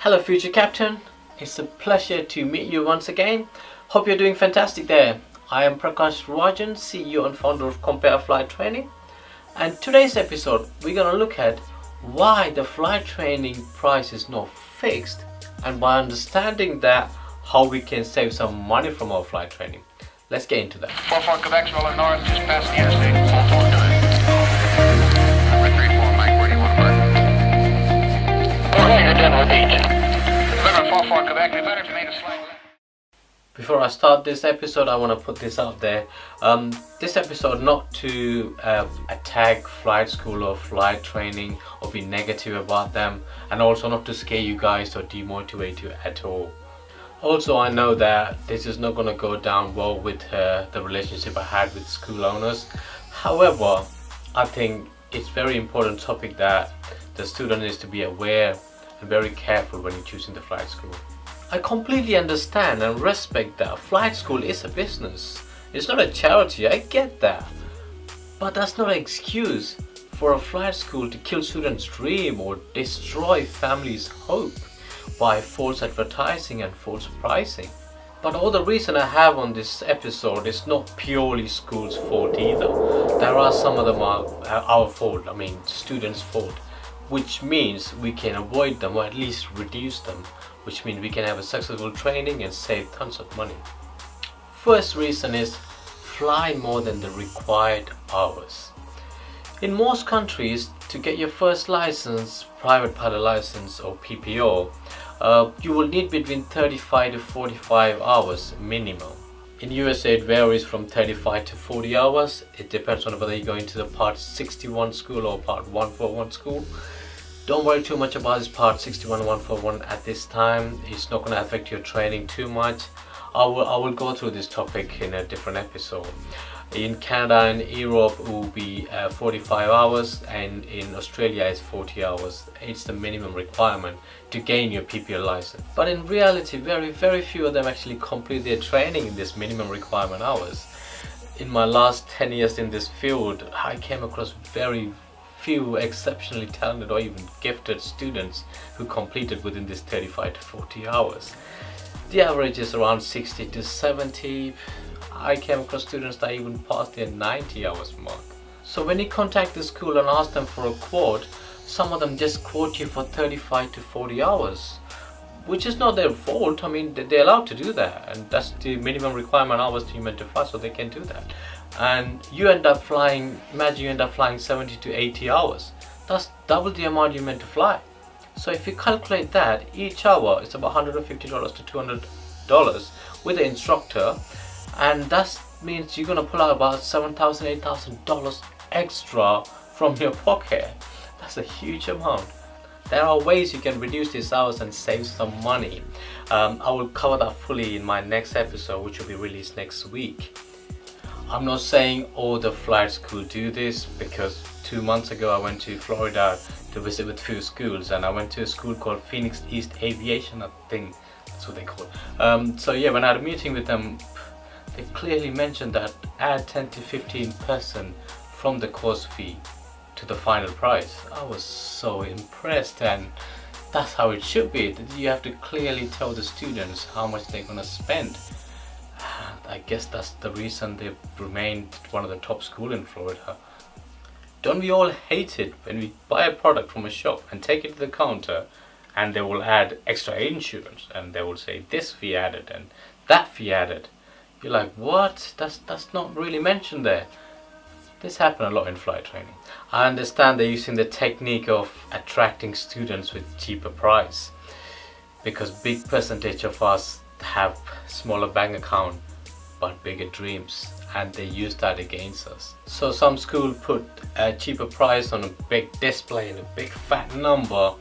Hello future captain, it's a pleasure to meet you once again. Hope you're doing fantastic there. I am Prakash Rajan, CEO and founder of Compare Flight Training, and today's episode we're going to look at why the flight training price is not fixed, and by understanding that, how we can save some money from our flight training. Let's get into that. 44 Quebec's rolling north, just past the interstate. 44 good. Number 34, Mike, where do you want to park? You're done with each. Deliver 44 Quebec, be better if you made a slight left. Before I start this episode, I want to put this out there. This episode not to attack flight school or flight training or be negative about them, and also not to scare you guys or demotivate you at all. Also, I know that this is not going to go down well with the relationship I had with school owners. However, I think it's very important topic that the student needs to be aware and very careful when you're choosing the flight school. I completely understand and respect that flight school is a business. It's not a charity, I get that. But that's not an excuse for a flight school to kill students' dream or destroy families' hope by false advertising and false pricing. But all the reason I have on this episode is not purely school's fault either. There are some of them are our fault, students' fault, which means we can avoid them or at least reduce them, which means we can have a successful training and save tons of money. First reason is fly more than the required hours. In most countries, to get your first license, private pilot license or PPO, you will need between 35 to 45 hours minimum. In USA it varies from 35 to 40 hours. It depends on whether you're going to the Part 61 school or Part 141 school. Don't worry too much about this Part 61 141 at this time. It's not going to affect your training too much. I will go through this topic in a different episode. In Canada and Europe it will be 45 hours, and in Australia it's 40 hours. It's the minimum requirement to gain your PPO license. But in reality, very few of them actually complete their training in this minimum requirement hours. In my last 10 years in this field, I came across very few exceptionally talented or even gifted students who completed within this 35 to 40 hours. The average is around 60 to 70. I came across students that even passed their 90 hours mark. So when you contact the school and ask them for a quote, some of them just quote you for 35 to 40 hours, which is not their fault. They're allowed to do that, and that's the minimum requirement hours to you meant to fly, so they can do that. And you end up flying, imagine you end up flying 70 to 80 hours. That's double the amount you meant to fly. So if you calculate that, each hour is about $150 to $200 with the instructor, and that means you're going to pull out about $7,000, $8,000 extra from your pocket. That's a huge amount. There are ways you can reduce these hours and save some money. I will cover that fully in my next episode, which will be released next week. I'm not saying all the flight schools do this, because 2 months ago I went to Florida to visit with a few schools, and I went to a school called Phoenix East Aviation, I think that's what they call it. When I had a meeting with them, they clearly mentioned that add 10 to 15% from the course fee to the final price. I was so impressed, and that's how it should be. You have to clearly tell the students how much they're going to spend. I guess that's the reason they've remained one of the top schools in Florida. Don't we all hate it when we buy a product from a shop and take it to the counter and they will add extra insurance and they will say this fee added and that fee added? You're like, what? That's not really mentioned there. This happens a lot in flight training. I understand they're using the technique of attracting students with cheaper price, because big percentage of us have smaller bank account but bigger dreams, and they use that against us. So some school put a cheaper price on a big display and a big fat number,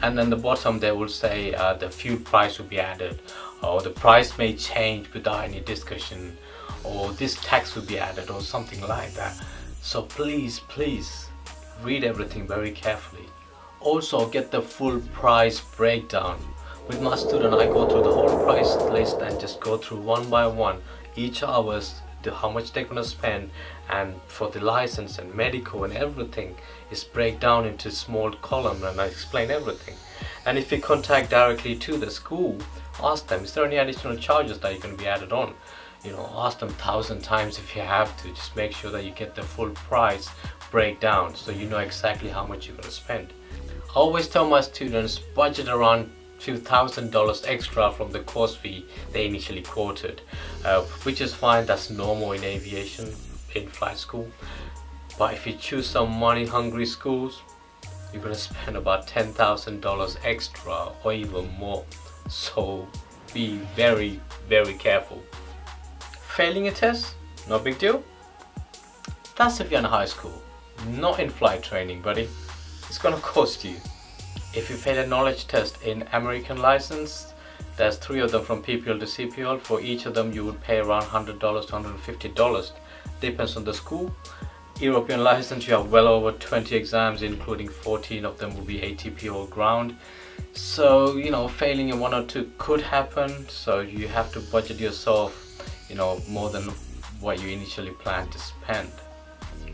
and then the bottom they will say the fuel price will be added, or the price may change without any discussion, or this tax will be added, or something like that. So please read everything very carefully. Also get the full price breakdown. With my student, I go through the whole price list and just go through one by one each hours how much they're gonna spend, and for the license and medical and everything is break down into small column, and I explain everything. And if you contact directly to the school, ask them, is there any additional charges that are going to be added on? Ask them 1,000 times if you have to. Just make sure that you get the full price breakdown so you know exactly how much you're going to spend. I always tell my students budget around $2,000 extra from the course fee they initially quoted, which is fine. That's normal in aviation, in flight school. But if you choose some money hungry schools, you're going to spend about $10,000 extra or even more. So be very, very careful. Failing a test, no big deal. That's if you're in high school, not in flight training, buddy. It's gonna cost you. If you fail a knowledge test in American license, there's 3 of them from PPL to CPL. For each of them you would pay around $100 to $150. Depends on the school. European license, you have well over 20 exams, including 14 of them will be ATP or ground. So failing in 1 or 2 could happen, so you have to budget yourself more than what you initially planned to spend.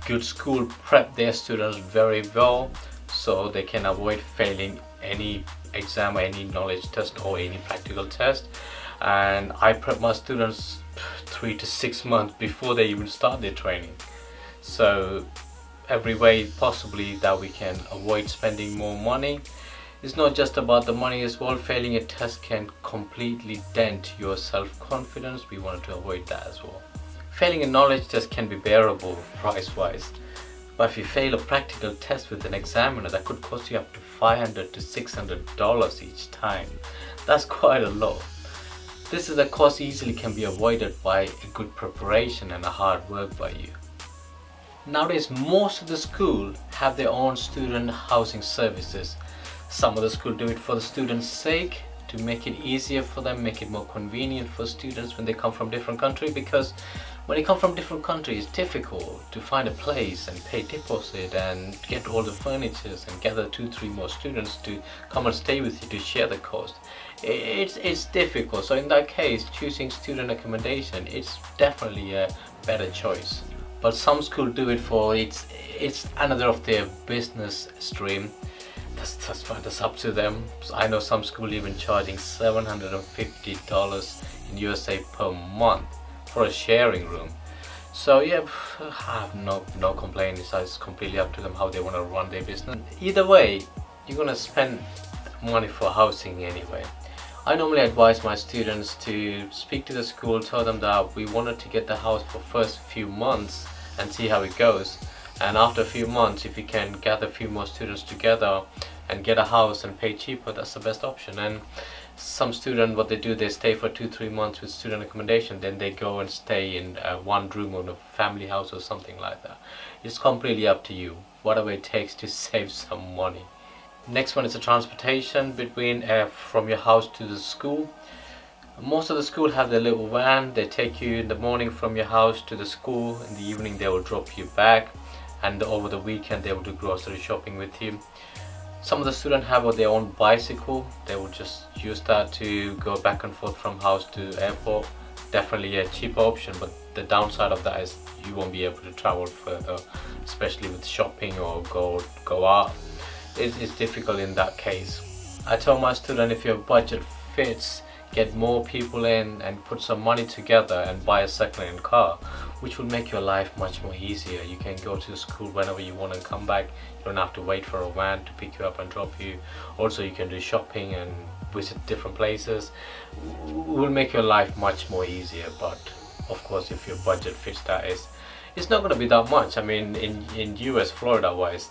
Good school prep their students very well so they can avoid failing any exam or any knowledge test or any practical test. And I prep my students 3 to 6 months before they even start their training. So every way possibly that we can avoid spending more money. It's not just about the money as well. Failing a test can completely dent your self-confidence. We wanted to avoid that as well. Failing a knowledge test can be bearable price-wise, but if you fail a practical test with an examiner, that could cost you up to $500 to $600 each time. That's quite a lot. This is a cost easily can be avoided by a good preparation and a hard work by you. Nowadays, most of the school have their own student housing services. Some of the school do it for the students' sake, to make it easier for them, make it more convenient for students when they come from different countries, because when you come from different countries, it's difficult to find a place and pay deposit and get all the furniture and gather 2-3 more students to come and stay with you to share the cost. It's difficult. So in that case, choosing student accommodation is definitely a better choice. But some schools do it for it's another of their business stream. That's fine, that's up to them. I know some school even charging $750 in USA per month for a sharing room. So yeah, I have no complaints. It's completely up to them how they want to run their business. Either way, you're gonna spend money for housing anyway. I normally advise my students to speak to the school, tell them that we wanted to get the house for first few months and see how it goes. And after a few months, if you can gather a few more students together and get a house and pay cheaper, that's the best option. And some students, what they do, they stay for 2-3 months with student accommodation, then they go and stay in one room on a family house or something like that. It's completely up to you, whatever it takes to save some money. Next one is the transportation between from your house to the school. Most of the school have their little van. They take you in the morning from your house to the school. In the evening they will drop you back, and over the weekend they will do grocery shopping with you. Some of the students have their own bicycle. They will just use that to go back and forth from house to airport. Definitely a cheaper option, but the downside of that is you won't be able to travel further, especially with shopping or go out. It's difficult in that case. I tell my student, if your budget fits, get more people in and put some money together and buy a second-hand car, which will make your life much more easier. You can go to school whenever you want and come back. You don't have to wait for a van to pick you up and drop you. Also, you can do shopping and visit different places. It will make your life much more easier, but of course if your budget fits that, it's not going to be that much. I mean, in US, Florida wise,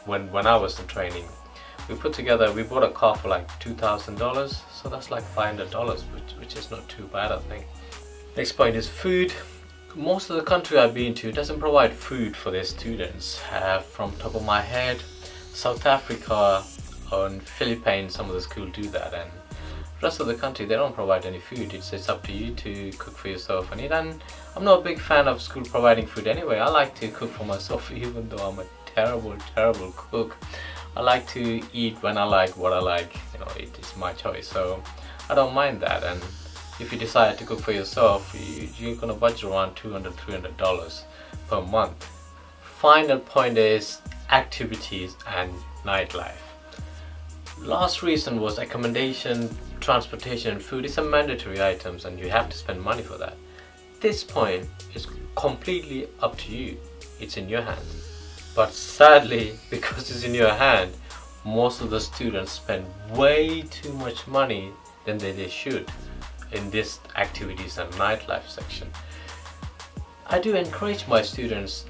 when I was in training, we bought a car for like $2,000, so that's like $500, which is not too bad, I think. Next point is food. Most of the country I've been to doesn't provide food for their students. From top of my head, South Africa and Philippines, some of the schools do that, and the rest of the country they don't provide any food. It's up to you to cook for yourself and eat. And I'm not a big fan of school providing food anyway. I like to cook for myself, even though I'm a terrible cook. I like to eat when I like what I like. It is my choice, so I don't mind that. And if you decide to cook for yourself, you're gonna budget around $200-300 per month. Final point is activities and nightlife. Last reason was accommodation, transportation and food is a mandatory items and you have to spend money for that. This point is completely up to you. It's in your hands. But sadly, because it's in your hand, most of the students spend way too much money than they should in this activities and nightlife section. I do encourage my students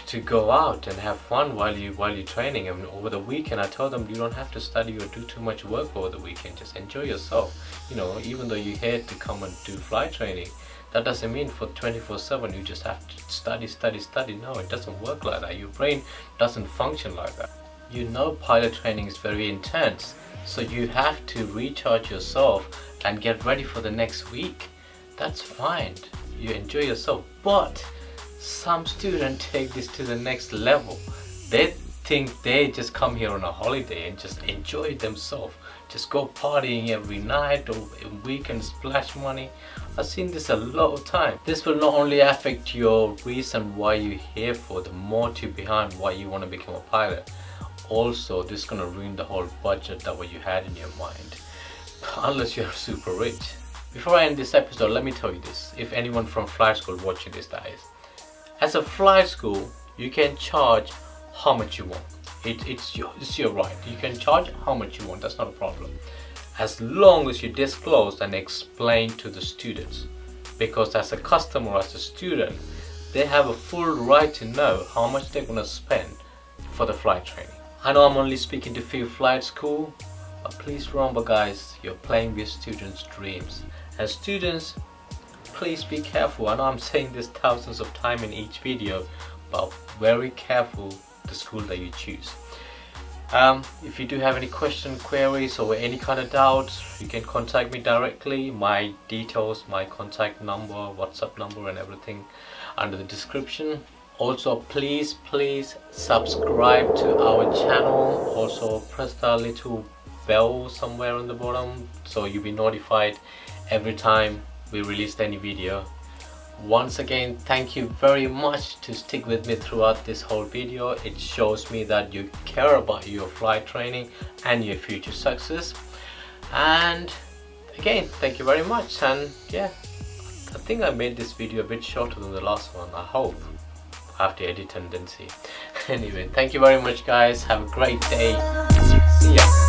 to go out and have fun while you're training. I mean, over the weekend I tell them you don't have to study or do too much work over the weekend. Just enjoy yourself. You know, even though you're here to come and do flight training, that doesn't mean for 24/7 you just have to study. No, it doesn't work like that. Your brain doesn't function like that. You know, pilot training is very intense, so you have to recharge yourself and get ready for the next week. That's fine. You enjoy yourself, but some students take this to the next level. They think they just come here on a holiday and just enjoy themselves, just go partying every night or weekend, splash money. I've seen this a lot of time. This will not only affect your reason why you're here for, the motive behind why you want to become a pilot, also this is going to ruin the whole budget that what you had in your mind, unless you're super rich. Before I end this episode, let me tell you this, if anyone from flight school watching this, that is, as a flight school you can charge how much you want. It's your right. You can charge how much you want, that's not a problem, as long as you disclose and explain to the students, because as a customer, as a student, they have a full right to know how much they're going to spend for the flight training. I know I'm only speaking to few flight school, but please remember guys, you're playing with students' dreams. As students, please be careful. I know I'm saying this thousands of times in each video, but very careful the school that you choose. If you do have any questions, queries or any kind of doubts, you can contact me directly. My details, my contact number, WhatsApp number and everything under the description. Also please subscribe to our channel. Also press the little bell somewhere on the bottom so you'll be notified every time we release any video. Once again, thank you very much to stick with me throughout this whole video. It shows me that you care about your flight training and your future success. And again, thank you very much. And yeah, I think I made this video a bit shorter than the last one. I hope. I have to edit and then see. Anyway, thank you very much guys. Have a great day. See ya.